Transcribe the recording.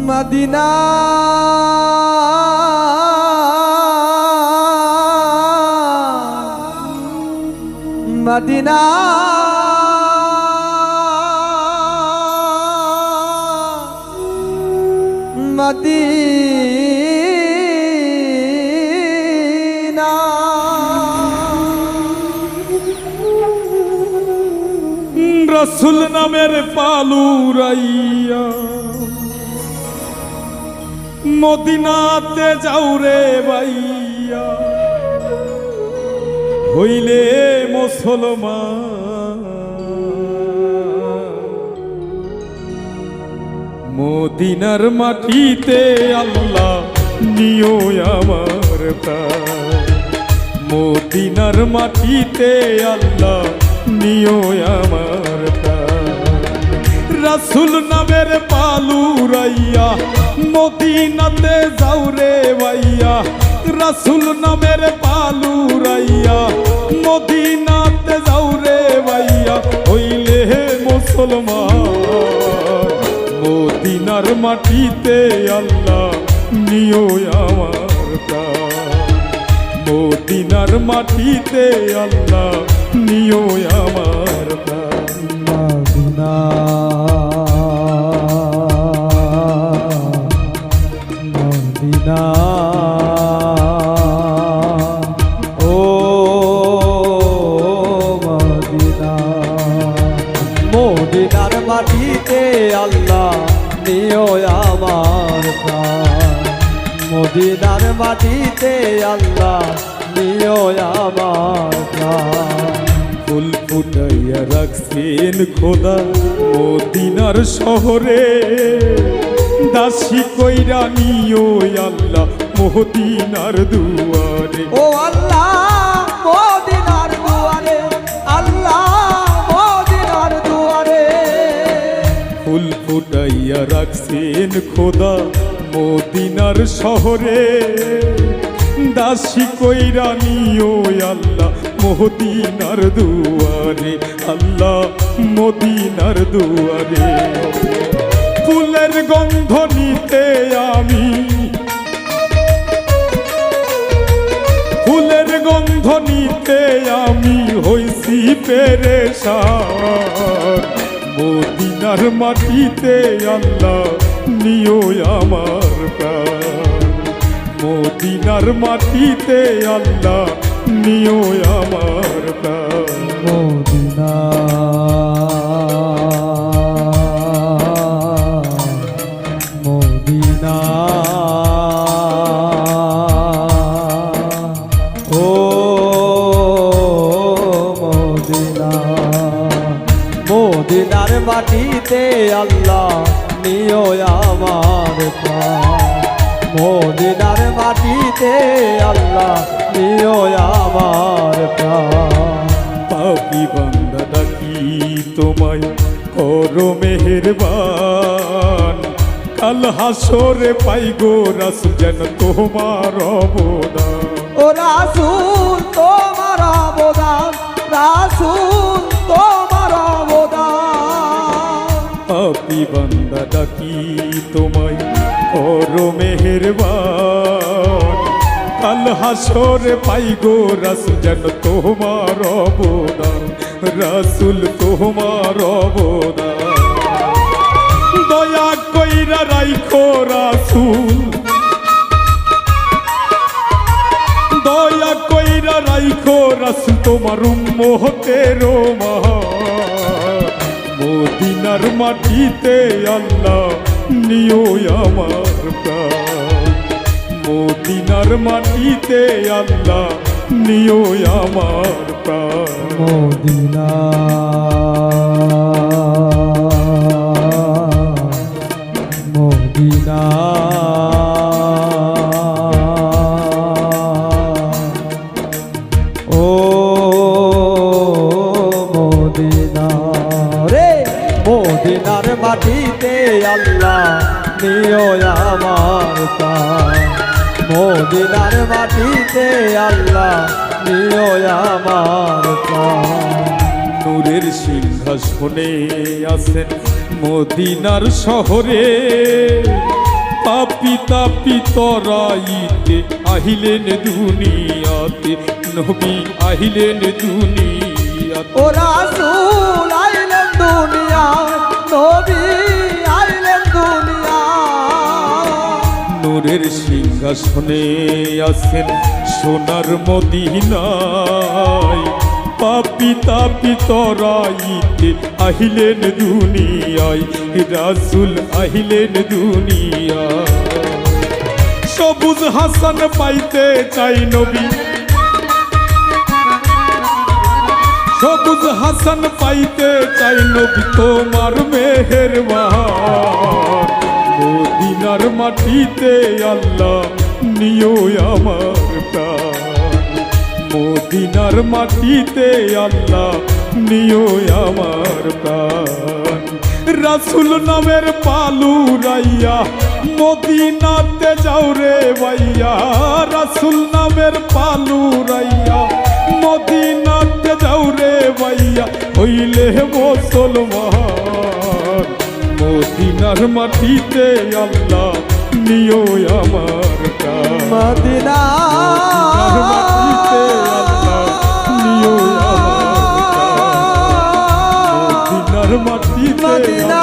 Medina Medina Medina রসুল নামের পালুরাইয়া মদিনাতে যাও রে ভাইয়া হইলে মুসলমান মদিনার মাটিতে আল্লাহ নিও আমার প্রাণ মদিনার মাটিতে আল্লাহ নিও আমার প্রাণ রাসূল নামের পালুরাইয়া মদিনাতে যাও রে ভাইয়া রাসূল নামের পালুরাইয়া মদিনাতে যাও রে ভাইয়া হইলে মুসলমান মদিনার মাটিতে আল্লাহ নিও আমার প্রাণ মদিনার মাটিতে আল্লাহ নিও আমার প্রাণ মদিনা মদিনা ও মদিনা মদিনার মাটিতে আল্লাহ নিও আমার প্রাণ মদিনার মাটিতে আল্লাহ নিও আমার প্রাণ ফুল ফুটাইয়া রাখছেন খোদা মদিনার শহরে দাসী কইরা নিও আল্লাহ মদিনার দুয়ারে ও আল্লাহ মদিনার দুয়ারে আল্লাহ মদিনার দুয়ারে ফুল ফুটাইয়া রাখছেন খোদা মদিনার শহরে দাসী কইরা নিও আল্লাহ মদিনার দুয়ারে আল্লাহ মদিনার দুয়ারে ফুলের গন্ধ নিতে আমি ফুলের গন্ধ নিতে আমি হইছি পেরেশান মদিনার মাটিতে আল্লাহ নিও আমার প্রাণ মদিনার মাটিতে আল্লাহ নিও আমার প্রাণ মদিনা মদিনা ও মদিনা মদিনার মাটিতে আল্লাহ নিও আমার প্রাণ মদিনার মাটিতে আল্লাহ নিও আমার প্রাণ পাপী বান্দা ডাকি তোমায় করো মেহেরবান কাল হাসরে পাই গো রাসূল যেন তোমার অবদান ও রাসূল তোমার অবদান রাসূল তোমার অবদান পাপী বান্দা ডাকি তোমায় করো মেহেরবান কাল হাসরে পাই গো রাসূল যেন তোমার অবদান রাসূল তোমার অবদান দয়া কইরা রাইখো রাসূল দয়া কইরা রাইখো রাসূল তোমার উম্মতের মান মদিনার মাটিতে আল্লাহ নিও আমার প্রাণ মদিনার মাটিতে আল্লাহ নিও আমার প্রাণ মদিনা মদিনা ও মদিনা রে মদিনার মাটিতে আল্লাহ নিও আমার প্রাণ মদিনার মাটিতে আল্লাহ নিও আমার প্রাণ নূরের সিংহাসনে আছেন মদিনার শহরে পাপি তাপি তরাইতে আহিলেন দুনিয়াতে, নবী আহিলেন দুনিয়াতে। ও রাসূল আইলেন দুনিয়ায়, নবী আইলেন দুনিয়ায়। নূরের সিংহাসনে আছেন সোনার মদিনায়, পাপি তাপি তরাইতে আহিলেন দুনিয়ায়, রাসূল আহিলেন দুনিয়ায়। সবুজ হাসান পাইতে চাই নবী, সবুজ হাসান পাইতে চাই নবী তোমার মেহেরবান। মদিনার মাটিতে আল্লাহ নিও আমার প্রাণ, মদিনার মাটিতে আল্লাহ নিও আমার প্রাণ। রাসূল নামের পালু রাইয়া মদিনাতে যাও রে ভাইয়া, রাসূল নামের পালু রাইয়া মদিনাতে যাও রে ভাইয়া, হইলে মুসলমান। মদিনার মাটিতে আল্লাহ নিও আমার প্রাণ, মদিনার মাটিতে আল্লাহ নিও আমার প্রাণ, মদিনার মাটিতে মদিনা